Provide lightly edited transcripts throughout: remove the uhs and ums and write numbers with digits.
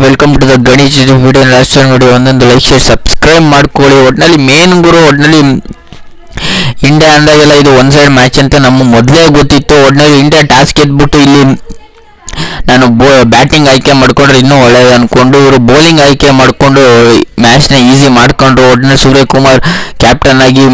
Welcome to the Ganesh video. Last ನೋಡಿ ಒಂದೊಂದು like share subscribe ಮಾಡ್ಕೊಳ್ಳಿ. ಒಟ್ಟಿನಲ್ಲಿ ಮೇನ್ ಗುರು, ಒಟ್ಟಿನಲ್ಲಿ ಇಂಡಿಯಾ ಅಂದಾಗೆಲ್ಲ ಇದು ಒನ್ ಸೈಡ್ ಮ್ಯಾಚ್ ಅಂತ ನಮ್ಮ ಮೊದಲೇ ಗೊತ್ತಿತ್ತು. ಒಟ್ಟಿನಲ್ಲಿ ಇಂಡಿಯಾ ಟಾಸ್ ಗೆದ್ಬಿಟ್ಟು ಇಲ್ಲಿ ನಾನು ಬ್ಯಾಟಿಂಗ್ ಆಯ್ಕೆ ಮಾಡ್ಕೊಂಡ್ರೆ ಇನ್ನೂ ಒಳ್ಳೇದು ಅಂದ್ಕೊಂಡು ಇವರು ಬೌಲಿಂಗ್ ಆಯ್ಕೆ ಮಾಡಿಕೊಂಡು ಮ್ಯಾಚ್ನ ಈಸಿ ಮಾಡ್ಕೊಂಡ್ರು. ಒಟ್ಟಿನಲ್ಲಿ ಸೂರ್ಯಕುಮಾರ್ ಕ್ಯಾಪ್ಟನ್ ಆಗಿ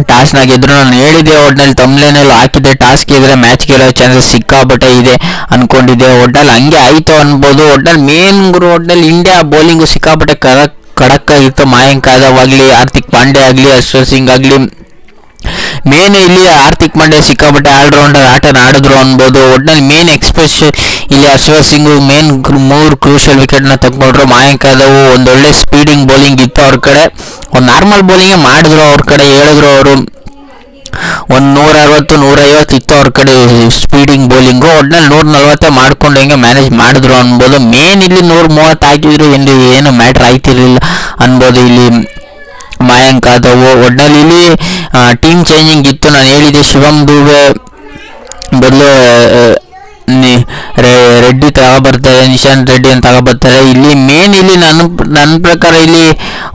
ಟಾಸ್ನ ಗೆದ್ರು. ನಾನು ಹೇಳಿದೆ ಒಟ್ಟಿನಲ್ಲಿ ತಮ್ಲೇನಲ್ಲಿ ಹಾಕಿದ್ದೆ, ಟಾಸ್ ಗೆದ್ರೆ ಮ್ಯಾಚ್ ಗೆಲ್ಲೋ ಚಾನ್ಸಸ್ ಸಿಕ್ಕಾಪಟ್ಟೆ ಇದೆ ಅಂದ್ಕೊಂಡಿದ್ದೆ. ಒಟ್ಟಿನಲ್ಲಿ ಹಂಗೆ ಆಯಿತು ಅನ್ಬೋದು. ಒಟ್ಟಿನಲ್ಲಿ ಮೇನ್ ಗುರು, ಒಟ್ಟಿನಲ್ಲಿ ಇಂಡಿಯಾ ಬೌಲಿಂಗು ಸಿಕ್ಕಾಪಟ್ಟೆ ಖಡಕ್ ಆಗಿತ್ತು. ಮಯಾಂಕ್ ಯಾದವ್ ಆಗಲಿ, ಹಾರ್ದಿಕ್ ಪಾಂಡ್ಯ ಆಗಲಿ, ಅಶ್ವರ್ ಸಿಂಗ್ ಆಗಲಿ, ಮೇನ್ ಇಲ್ಲಿ ಹಾರ್ದಿಕ್ ಪಾಂಡ್ಯ ಸಿಕ್ಕಾಪಟ್ಟೆ ಆಲ್ರೌಂಡರ್ ಆಟನ ಆಡಿದ್ರು ಅನ್ಬೋದು. ಒಟ್ಟಿನಲ್ಲಿ ಮೇನ್ ಎಕ್ಸ್ಪ್ರೆಸ್ ಇಲ್ಲಿ ಅಶ್ವರ್ ಸಿಂಗ್ ಮೇನ್ 3 ಕ್ರೂಷಿಯಲ್ ವಿಕೆಟ್ನ ತಗೊಂಡ್ರು. ಮಯಾಂಕ್ ಯಾದವ್ ಒಂದೊಳ್ಳೆ ಸ್ಪೀಡಿಂಗ್ ಬೌಲಿಂಗ್ ಇತ್ತು ಅವ್ರ ಕಡೆ, ಒಂದು ನಾರ್ಮಲ್ ಬೌಲಿಂಗೇ ಮಾಡಿದ್ರು ಅವ್ರ ಕಡೆ. ಹೇಳಿದ್ರು ಅವರು ಒಂದು 160-150 ಇತ್ತು ಅವ್ರ ಕಡೆ ಸ್ಪೀಡಿಂಗ್ ಬೌಲಿಂಗು. ಒಟ್ಟಿನಲ್ಲಿ 140 ಮಾಡ್ಕೊಂಡು ಹೆಂಗೆ ಮ್ಯಾನೇಜ್ ಮಾಡಿದ್ರು ಅನ್ಬೋದು. ಮೇನ್ ಇಲ್ಲಿ 130 ಹಾಕಿದ್ರು ಏನು ಮ್ಯಾಟ್ರ್ ಆಯ್ತಿರ್ಲಿಲ್ಲ ಅನ್ಬೋದು ಇಲ್ಲಿ ಮಯಾಂಕ್ ಯಾದವ್. ಒಟ್ಟಿನಲ್ಲಿ ಇಲ್ಲಿ ಟೀಮ್ ಚೇಂಜಿಂಗ್ ಇತ್ತು. ನಾನು ಹೇಳಿದೆ ಶಿವಮ್ ದುಬೆ ಬದಲು ರೆಡ್ಡಿ ತಗೊಬರ್ತಾರೆ, ನಿಶಾಂತ್ ರೆಡ್ಡಿ ಅಂತ ತಗೊಬರ್ತಾರೆ. ಇಲ್ಲಿ ಮೇನ್ ಇಲ್ಲಿ ನನ್ನ ಪ್ರಕಾರ ಇಲ್ಲಿ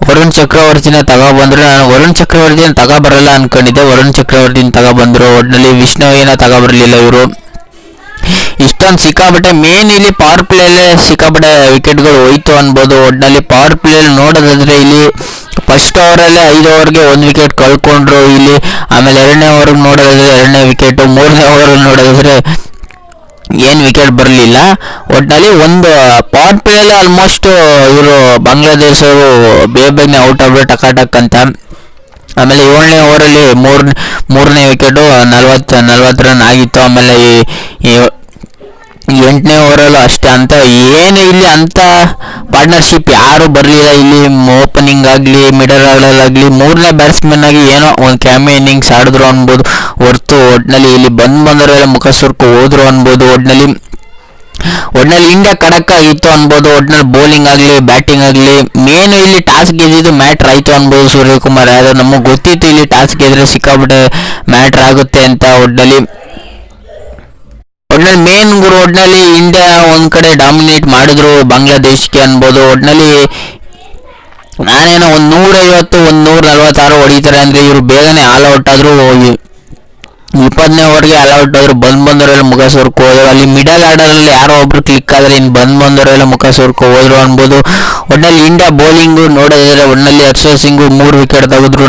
ವರುಣ್ ಚಕ್ರವರ್ತಿನ ತಗೊಬಂದ್ರು. ನಾನು ವರುಣ್ ಚಕ್ರವರ್ತಿನ ತಗೊಬರಲ್ಲ ಅನ್ಕೊಂಡಿದ್ದೆ, ವರುಣ್ ಚಕ್ರವರ್ತಿನ ತಗೊಬಂದ್ರು. ಒಟ್ಟಿನಲ್ಲಿ ವಿಷ್ಣುವಿನ ತಗೊಬರಲಿಲ್ಲ ಇವರು. ಇಷ್ಟೊಂದು ಸಿಕ್ಕಾಪಟ್ಟೆ ಮೇನ್ ಇಲ್ಲಿ ಪವರ್ ಪ್ಲೇಯಲ್ಲೇ ಸಿಕ್ಕಾಪಟ್ಟೆ ವಿಕೆಟ್ಗಳು ಹೋಯ್ತು ಅನ್ಬೋದು. ಒಟ್ಟಿನಲ್ಲಿ ಪವರ್ ಪ್ಲೇಯಲ್ಲಿ ನೋಡೋದಾದ್ರೆ ಇಲ್ಲಿ ಫಸ್ಟ್ ಓವರಲ್ಲೇ 5 ಓವರ್ಗೆ 1 ವಿಕೆಟ್ ಕಳ್ಕೊಂಡ್ರು ಇಲ್ಲಿ. ಆಮೇಲೆ 2ನೇ ಓವರ್ಗೆ ನೋಡೋದಾದ್ರೆ 2ನೇ ವಿಕೆಟು, 3ನೇ ಓವರಲ್ಲಿ ನೋಡೋದಾದ್ರೆ ಏನು ವಿಕೆಟ್ ಬರಲಿಲ್ಲ. ಒಟ್ಟಿನಲ್ಲಿ ಒಂದು ಪವರ್ ಪ್ಲೇಯಲ್ಲಿ ಆಲ್ಮೋಸ್ಟ್ ಇವರು ಬಾಂಗ್ಲಾದೇಶವರು ಬೇಗನೆ ಔಟ್ ಆಗ್ಬಿಟ್ಟು ಟಕಾಟಕ್ ಅಂತ. ಆಮೇಲೆ 7ನೇ ಓವರಲ್ಲಿ ಮೂರನೇ ವಿಕೆಟು 40 ರನ್ ಆಗಿತ್ತು. ಆಮೇಲೆ 8ನೇ ಓವರಲ್ಲೂ ಅಷ್ಟೇ. ಅಂತ ಏನು ಇಲ್ಲಿ ಅಂಥ ಪಾರ್ಟ್ನರ್ಶಿಪ್ ಯಾರೂ ಬರಲಿಲ್ಲ ಇಲ್ಲಿ. ಓಪನಿಂಗ್ ಆಗಲಿ ಮಿಡಲ್ ಆರ್ಡರ್ ಆಗಲಿ 3ನೇ ಬ್ಯಾಟ್ಸ್ಮನ್ ಆಗಿ ಏನೋ ಒಂದು ಕ್ಯಾಮೆ ಇನ್ನಿಂಗ್ಸ್ ಆಡಿದ್ರು ಅನ್ಬೋದು ಹೊರ್ತು ಒಟ್ಟಿನಲ್ಲಿ ಇಲ್ಲಿ ಬಂದವರೆಲ್ಲ ಮುಖ ಸುರ್ಕು ಹೋದ್ರು ಅನ್ಬೋದು. ಒಟ್ಟಿನಲ್ಲಿ ಇಂಡಿಯಾ ಖಡಕ್ ಆಗಿತ್ತು ಅನ್ಬೋದು. ಒಟ್ಟಿನಲ್ಲಿ ಬೌಲಿಂಗ್ ಆಗಲಿ ಬ್ಯಾಟಿಂಗ್ ಆಗಲಿ ಮೇನು ಇಲ್ಲಿ ಟಾಸ್ ಗೆದ್ದಿದ್ದು ಮ್ಯಾಟ್ರ್ ಆಯಿತು ಅನ್ಬೋದು. ಸೂರ್ಯಕುಮಾರ್ ಯಾದವ್ ನಮಗೆ ಗೊತ್ತಿತ್ತು ಇಲ್ಲಿ ಟಾಸ್ ಗೆದ್ರೆ ಸಿಕ್ಕಾಬಿಟ್ಟೆ ಮ್ಯಾಟ್ರ್ ಆಗುತ್ತೆ ಅಂತ. ಒಟ್ಟಿನಲ್ಲಿ ಮೇನ್ ಗುರು, ಒಟ್ಟಿನಲ್ಲಿ ಇಂಡಿಯಾ ಒಂದು ಕಡೆ ಡಾಮಿನೇಟ್ ಮಾಡಿದ್ರು ಬಾಂಗ್ಲಾದೇಶಕ್ಕೆ ಅನ್ಬೋದು. ಒಟ್ಟಿನಲ್ಲಿ ನಾನೇನೋ 150-146 ಹೊಡಿತಾರೆ ಅಂದರೆ ಇವರು ಬೇಗನೆ ಆಲ್ ಔಟ್ ಆದರು. 20ನೇ ಓವರ್ಗೆ ಆಲ್ ಔಟ್ ಆದರು. ಬಂದವರೆಲ್ಲ ಮುಖ ಸೋರ್ಕೊ ಹೋದ್ರು. ಅಲ್ಲಿ ಮಿಡಲ್ ಆರ್ಡರಲ್ಲಿ ಯಾರೋ ಒಬ್ರು ಕ್ಲಿಕ್ ಆದರೆ ಇನ್ನು ಬಂದವರೆಲ್ಲ ಮುಖ ಸೋರ್ಕೊ ಹೋದ್ರು ಅನ್ಬೋದು. ಒಟ್ಟಿನಲ್ಲಿ ಇಂಡಿಯಾ ಬೌಲಿಂಗು ನೋಡೋದಾದ್ರೆ ಒಟ್ಟಿನಲ್ಲಿ ಅಶ್ವರ್ ಸಿಂಗು 3 ವಿಕೆಟ್ ತೆಗೆದ್ರು.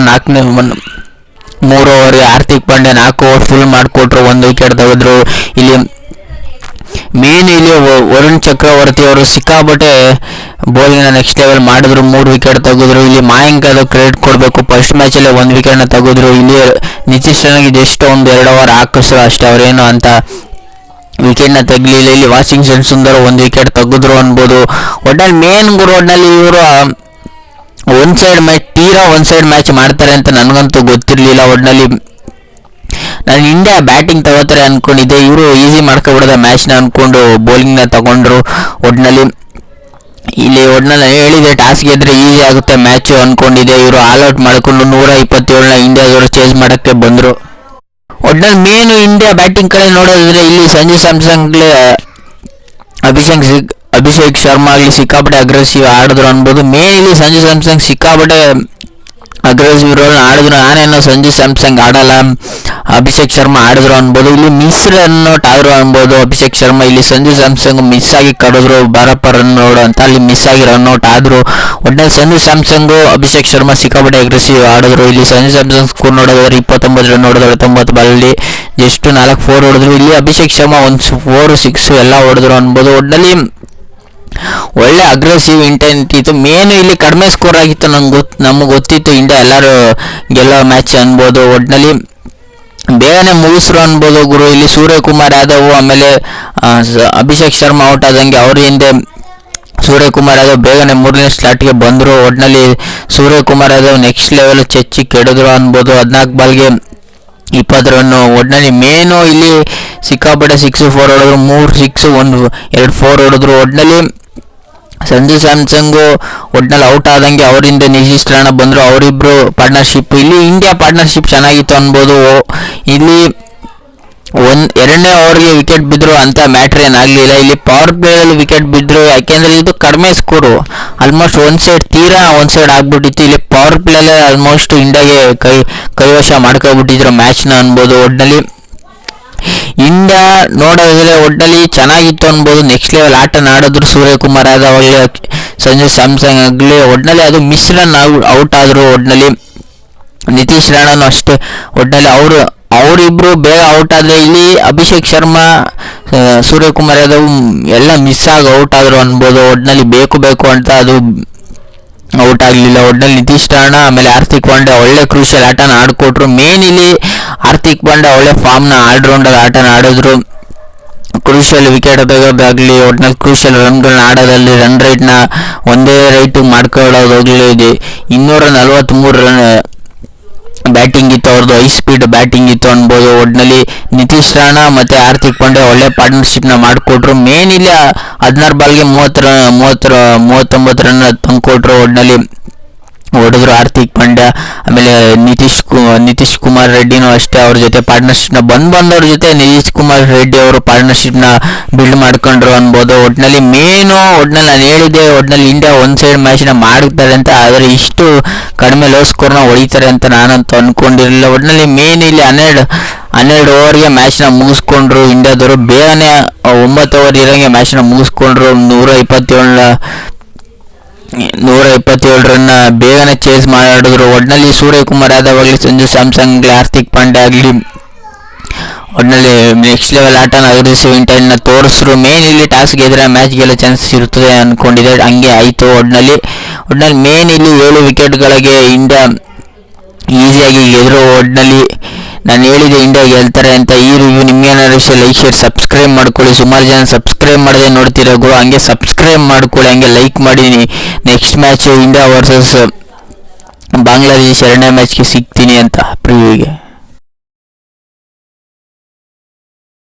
3 ಓವರ್ಗೆ ಹಾರ್ದಿಕ್ ಪಾಂಡ್ಯ 4 ಓವರ್ ಫುಲ್ ಮಾಡಿಕೊಟ್ರು, 1 ವಿಕೆಟ್ ತೆಗೆದ್ರು. ಇಲ್ಲಿ ಮೇನ್ ಇಲ್ಲಿ ವರುಣ್ ಚಕ್ರವರ್ತಿ ಅವರು ಸಿಕ್ಕಾಪಟ್ಟೆ ಬೌಲಿಂಗ್ನ ನೆಕ್ಸ್ಟ್ ಲೆವೆಲ್ ಮಾಡಿದ್ರು, 3 ವಿಕೆಟ್ ತೆಗೆದ್ರು. ಇಲ್ಲಿ ಮಯಾಂಕ್ ಯಾದವ್ ಕ್ರೆಡಿಟ್ ಕೊಡಬೇಕು, ಫಸ್ಟ್ ಮ್ಯಾಚಲ್ಲೇ 1 ವಿಕೆಟ್ನ ತೆಗೆದ್ರು. ಇಲ್ಲಿ ನಿತೀಶ್ ರಾಣಾಗೆ ಜಸ್ಟ್ 1-2 ಓವರ್ ಹಾಕಿಸ್ರು ಅಷ್ಟೇ, ಅವರೇನು ಅಂತ ವಿಕೆಟ್ನ ತೆಗಲಿಲ್ಲ. ಇಲ್ಲಿ ವಾಷಿಂಗ್ಟನ್ ಸುಂದರ್ 1 ವಿಕೆಟ್ ತೆಗೆದ್ರು ಅನ್ಬೋದು. ಒಟ್ಟಿನಲ್ಲಿ ಮೇನ್ ಗುರು, ಒಟ್ಟಿನಲ್ಲಿ ಇವರು ಒನ್ ಸೈಡ್ ಮ್ಯಾಚ್ ಮಾಡ್ತಾರೆ ಅಂತ ನನಗಂತೂ ಗೊತ್ತಿರಲಿಲ್ಲ. ಒಟ್ಟಿನಲ್ಲಿ ನಾನು ಇಂಡಿಯಾ ಬ್ಯಾಟಿಂಗ್ ತಗೋತಾರೆ ಅಂದ್ಕೊಂಡಿದ್ದೆ, ಇವರು ಈಸಿ ಮಾಡ್ಕೊಬಿಡೋದ ಮ್ಯಾಚ್ನ ಅಂದ್ಕೊಂಡು ಬೌಲಿಂಗ್ನ ತಗೊಂಡ್ರು. ಒಟ್ಟಿನಲ್ಲಿ ಹೇಳಿದೆ ಟಾಸ್ ಗೆದ್ರೆ ಈಸಿ ಆಗುತ್ತೆ ಮ್ಯಾಚು ಅಂದ್ಕೊಂಡಿದ್ದೆ. ಇವರು ಆಲ್ ಔಟ್ ಮಾಡಿಕೊಂಡು 127ನ ಇಂಡಿಯಾದವರು ಚೇಸ್ ಮಾಡೋಕ್ಕೆ ಬಂದರು. ಒಟ್ಟಿನಲ್ಲಿ ಮೇನು ಇಂಡಿಯಾ ಬ್ಯಾಟಿಂಗ್ ಕಡೆ ನೋಡೋದಾದ್ರೆ ಇಲ್ಲಿ ಸಂಜು ಸ್ಯಾಮ್ಸನ್ಗೆ ಅಭಿಷೇಕ್ ಶರ್ಮಾ ಆಗಲಿ ಸಿಕ್ಕಾಪಟ್ಟೆ ಅಗ್ರೆಸಿವ್ ಆಡಿದ್ರು ಅನ್ಬೋದು. ಮೇನ್ ಇಲ್ಲಿ ಸಂಜು ಸ್ಯಾಮ್ಸನ್ ಸಿಕ್ಕಾಪಟ್ಟೆ ಅಗ್ರೆಸಿವ್ ರೋಲ್ ಆಡಿದ್ರು. ನಾನೇನೋ ಸಂಜು ಸ್ಯಾಮ್ಸನ್ ಆಡಲ್ಲ, ಅಭಿಷೇಕ್ ಶರ್ಮಾ ಆಡಿದ್ರು ಅನ್ಬೋದು. ಇಲ್ಲಿ ಮಿಸ್ ರನ್ಔಟ್ ಆದ್ರು ಅನ್ಬೋದು ಅಭಿಷೇಕ್ ಶರ್ಮಾ. ಇಲ್ಲಿ ಸಂಜು ಸ್ಯಾಮ್ಸನ್ ಮಿಸ್ ಆಗಿ ಕಡಿದ್ರು, ಬಾರಪ್ಪ ರನ್ಔಟ್ ಅಂತ, ಅಲ್ಲಿ ಮಿಸ್ ಆಗಿ ರನ್ಔಟ್ ಆದ್ರು. ಒಟ್ಟಿನಲ್ಲಿ ಸಂಜು ಸ್ಯಾಮ್ಸನ್ಗೂ ಅಭಿಷೇಕ್ ಶರ್ಮಾ ಸಿಕ್ಕಾಪಟ್ಟೆ ಅಗ್ರೆಸಿವ್ ಆಡಿದ್ರು. ಇಲ್ಲಿ ಸಂಜು ಸ್ಯಾಮ್ಸನ್ ಸ್ಕೋರ್ ನೋಡೋದಾದ್ರೆ 29 ರನ್ ಹೊಡೆದ್ರು, 90 ಬಾಲಲ್ಲಿ ಜಸ್ಟ್ 4 4 ಹೊಡೆದ್ರು. ಇಲ್ಲಿ ಅಭಿಷೇಕ್ ಶರ್ಮಾ 1 4 6 ಎಲ್ಲ ಹೊಡೆದ್ರು ಅನ್ಬೋದು. ಒಟ್ಟಿನಲ್ಲಿ ಒಳ್ಳೆ ಅಗ್ರೆಸಿವ್ ಇಂಟೆಂಟ್ ಇತ್ತು. ಮೇನು ಇಲ್ಲಿ ಕಡಿಮೆ ಸ್ಕೋರ್ ಆಗಿತ್ತು, ನಮಗೆ ಗೊತ್ತಿತ್ತು ಇಂಡಿಯಾ ಎಲ್ಲರೂ ಗೆಲ್ಲೋ ಮ್ಯಾಚ್ ಅನ್ಬೋದು. ಒಟ್ಟಿನಲ್ಲಿ ಬೇಗನೆ ಮುಗಿಸ್ರು ಅನ್ಬೋದು ಗುರು. ಇಲ್ಲಿ ಸೂರ್ಯಕುಮಾರ್ ಯಾದವ್ ಆಮೇಲೆ ಅಭಿಷೇಕ್ ಶರ್ಮಾ ಔಟ್ ಆದಂಗೆ ಅವ್ರ ಹಿಂದೆ ಸೂರ್ಯಕುಮಾರ್ ಯಾದವ್ ಬೇಗನೆ 3ನೇ ಸ್ಲಾಟ್ಗೆ ಬಂದರು. ಒಟ್ಟಿನಲ್ಲಿ ಸೂರ್ಯಕುಮಾರ್ ಯಾದವ್ ನೆಕ್ಸ್ಟ್ ಲೆವೆಲ್ ಚೆಚ್ಚಿ ಕೆಡಿದ್ರು ಅನ್ಬೋದು. 14 ಬಾಲ್ಗೆ 20 ರನ್ನು. ಒಟ್ಟಿನಲ್ಲಿ ಮೇನು ಇಲ್ಲಿ ಸಿಕ್ಕಾಪಟ್ಟೆ 6 4 ಹೊಡೆದ್ರು, 3 6 1 2 4 ಹೊಡೆದ್ರು. ಒಟ್ಟಿನಲ್ಲಿ ಸಂಜು ಸ್ಯಾಮ್ಸನ್ಗು ಒಟ್ಟಿನಲ್ಲಿ ಔಟ್ ಆದಂಗೆ ಅವರಿಂದ ನಿತೀಶ್ ರಾಣಾ ಬಂದರು, ಅವರಿಬ್ಬರು ಪಾರ್ಟ್ನರ್ಶಿಪ್. ಇಲ್ಲಿ ಇಂಡಿಯಾ ಪಾರ್ಟ್ನರ್ಶಿಪ್ ಚೆನ್ನಾಗಿತ್ತು ಅನ್ಬೋದು. ಇಲ್ಲಿ ಎರಡನೇ ಓವರ್ಗೆ ವಿಕೆಟ್ ಬಿದ್ದರು ಅಂತ ಮ್ಯಾಟ್ರ್ ಏನಾಗಲಿಲ್ಲ. ಇಲ್ಲಿ ಪವರ್ ಪ್ಲೇಯಲ್ಲಿ ವಿಕೆಟ್ ಬಿದ್ದರು, ಯಾಕೆಂದರೆ ಇದು ಕಡಿಮೆ ಸ್ಕೋರು, ಆಲ್ಮೋಸ್ಟ್ ಒಂದು ಸೈಡ್ ಆಗ್ಬಿಟ್ಟಿತ್ತು. ಇಲ್ಲಿ ಪವರ್ ಪ್ಲೇಯಲ್ಲೇ ಆಲ್ಮೋಸ್ಟ್ ಇಂಡಿಯಾಗೆ ಕೈವಶ ಮಾಡ್ಕೊಬಿಟ್ಟಿದ್ರು ಮ್ಯಾಚ್ನ ಅನ್ಬೋದು. ಒಟ್ಟಿನಲ್ಲಿ ಇಂಡಿಯಾ ನೋಡೋದ್ರೆ ಒಟ್ಟಿನಲ್ಲಿ ಚೆನ್ನಾಗಿತ್ತು ಅನ್ಬೋದು. ನೆಕ್ಸ್ಟ್ ಲೆವೆಲ್ ಆಟ ಆಡಿದ್ರು ಸೂರ್ಯಕುಮಾರ್ ಯಾದವ್ ಆಗಲಿ, ಸಂಜು ಸ್ಯಾಮ್ಸಂಗ್ ಆಗಲಿ. ಒಟ್ಟಿನಲ್ಲಿ ಅದು ಮಿಸ್ ರನ್ ಔಟ್ ಆದರು. ಒಟ್ಟಿನಲ್ಲಿ ನಿತೀಶ್ ರಾಣನು ಅಷ್ಟೇ. ಒಟ್ಟಿನಲ್ಲಿ ಅವರಿಬ್ರು ಬೇಗ ಔಟ್ ಆದರೆ ಇಲ್ಲಿ ಅಭಿಷೇಕ್ ಶರ್ಮಾ, ಸೂರ್ಯಕುಮಾರ್ ಯಾದವ್ ಎಲ್ಲ ಮಿಸ್ ಆಗಿ ಔಟ್ ಆದರು ಅನ್ಬೋದು. ಒಟ್ಟಿನಲ್ಲಿ ಬೇಕು ಅಂತ ಅದು ಔಟ್ ಆಗಲಿಲ್ಲ. ಒಟ್ಟಿನಲ್ಲಿ ನಿತೀಶ್ ರಾಣಾ ಆಮೇಲೆ ಹಾರ್ದಿಕ್ ಪಾಂಡ್ಯ ಒಳ್ಳೆ ಕ್ರೂಷಿಯಲ್ ಆಟನ ಆಡ್ಕೊಟ್ರು. ಮೇನ್ ಇಲ್ಲಿ ಹಾರ್ದಿಕ್ ಪಾಂಡ್ಯ ಒಳ್ಳೆ ಫಾರ್ಮ್ನ ಆಲ್ರೌಂಡರ್ ಆಟನ ಆಡಿದ್ರು. ಕ್ರೂಷಿಯಲ್ ವಿಕೆಟ್ ತೆಗೋದಾಗಲಿ, ಒಟ್ಟಿನಲ್ಲಿ ಕ್ರೂಷಿಯಲ್ ರನ್ಗಳನ್ನ ಆಡೋದಲ್ಲಿ ರನ್ ರೇಟ್ನ ಒಂದೇ ರೈಟು ಮಾಡ್ಕೊಳ್ಳೋದಾಗಲಿ. 243 ರನ್ ಬ್ಯಾಟಿಂಗ್ ಇತ್ತು ಅವ್ರದ್ದು, ಹೈ ಸ್ಪೀಡ್ ಬ್ಯಾಟಿಂಗ್ ಇತ್ತು ಅನ್ಬೋದು. ಒಟ್ಟಿನಲ್ಲಿ ನಿತೀಶ್ ರಾಣಾ ಮತ್ತು ಹಾರ್ದಿಕ್ ಪಾಂಡ್ಯ ಒಳ್ಳೆ ಪಾರ್ಟ್ನರ್ಶಿಪ್ನ ಮಾಡಿಕೊಟ್ರು. ಮೇನ್ ಇಲ್ಲಿ 16 ಬಾಲ್ಗೆ 39 ರನ್ ತಂದುಕೊಟ್ರು. ಒಟ್ಟಿನಲ್ಲಿ ಹೊಡೆದ್ರು ಹಾರ್ದಿಕ್ ಪಾಂಡ್ಯ. ಆಮೇಲೆ ನಿತೀಶ್ ಕುಮಾರ್ ರೆಡ್ಡಿನೂ ಅಷ್ಟೇ, ಅವ್ರ ಜೊತೆ ಪಾರ್ಟ್ನರ್ಶಿಪ್ನ ಬಂದವ್ರ ಜೊತೆ ನಿತೀಶ್ ಕುಮಾರ್ ರೆಡ್ಡಿ ಅವರು ಪಾರ್ಟ್ನರ್ಶಿಪ್ನ ಬಿಲ್ಡ್ ಮಾಡ್ಕೊಂಡ್ರು ಅನ್ಬೋದು. ಒಟ್ಟಿನಲ್ಲಿ ನಾನು ಹೇಳಿದ್ದೆ ಒಟ್ಟಿನಲ್ಲಿ ಇಂಡಿಯಾ ಒಂದು ಸೈಡ್ ಮ್ಯಾಚ್ನ ಮಾಡ್ತಾರೆ ಅಂತ, ಆದರೆ ಇಷ್ಟು ಕಡಿಮೆ ಲೋ ಸ್ಕೋರ್ನ ಹೊಡಿತಾರೆ ಅಂತ ನಾನಂತೂ ಅಂದ್ಕೊಂಡಿರಲಿಲ್ಲ. ಒಟ್ಟಿನಲ್ಲಿ ಮೇನ್ ಇಲ್ಲಿ 12 ಓವರ್ಗೆ ಮ್ಯಾಚ್ನ ಮುಗಿಸ್ಕೊಂಡ್ರು ಇಂಡಿಯಾದವರು. ಬೇಗನೆ 9 ಓವರ್ ಇರೋಂಗೆ ಮ್ಯಾಚ್ನ ಮುಗಿಸ್ಕೊಂಡ್ರು. 127 ರನ್ನ ಬೇಗನೆ ಚೇಸ್ ಮಾಡಿದ್ರು. ಒಟ್ಟಿನಲ್ಲಿ ಸೂರ್ಯಕುಮಾರ್ ಯಾದವ್ ಆಗಲಿ, ಸಂಜು ಸ್ಯಾಮ್ಸಂಗ್ ಆಗಲಿ, ಹಾರ್ದಿಕ್ ಪಾಂಡ್ಯ ಆಗಲಿ ಒಟ್ಟಿನಲ್ಲಿ ನೆಕ್ಸ್ಟ್ ಲೆವೆಲ್ ಆಟನ ಅಗ್ರೆಸಿವ್ ಇಂಟೆಂಟ್ನ ತೋರಿಸಿದ್ರು. ಮೇನ್ ಇಲ್ಲಿ ಟಾಸ್ ಗೆದ್ರೆ ಮ್ಯಾಚ್ ಗೆಲ್ಲೋ ಚಾನ್ಸಸ್ ಇರ್ತದೆ ಅಂದ್ಕೊಂಡಿದ್ದೆ, ಹಂಗೆ ಆಯಿತು. ಒಟ್ಟಿನಲ್ಲಿ ಮೇನ್ ಇಲ್ಲಿ 7 ವಿಕೆಟ್ಗಳಿಗೆ ಇಂಡಿಯಾ ಈಸಿಯಾಗಿ ಗೆದ್ರು. ಒಟ್ಟಿನಲ್ಲಿ ನಾನು ಹೇಳಿದೆ ಇಂಡಿಯಾ ಗೆಲ್ತಾರೆ ಅಂತ. ಈ ರಿವ್ಯೂ ನಿಮ್ಗೇನಾದ್ರು ಇಷ್ಟ ಲೈಕ್ ಶೇರ್ ಸಬ್ಸ್ಕ್ರೈಬ್ ಮಾಡ್ಕೊಳ್ಳಿ. ಸುಮಾರು ಜನ ಸಬ್ಸ್ಕ್ರೈಬ್ ಮಾಡದೆ ನೋಡ್ತಿರೋ ಗುರು, ಹಂಗೆ ಸಬ್ಸ್ಕ್ರೈಬ್ ಮಾಡ್ಕೊಳ್ಳಿ, ಹಂಗೆ ಲೈಕ್ ಮಾಡಿ. Next match India versus Bangladesh 2ನೇ ಮ್ಯಾಚ್ಗೆ ಸಿಗ್ತೀನಿ ಅಂತ ಪ್ರಿವ್ಯೂಗೆ.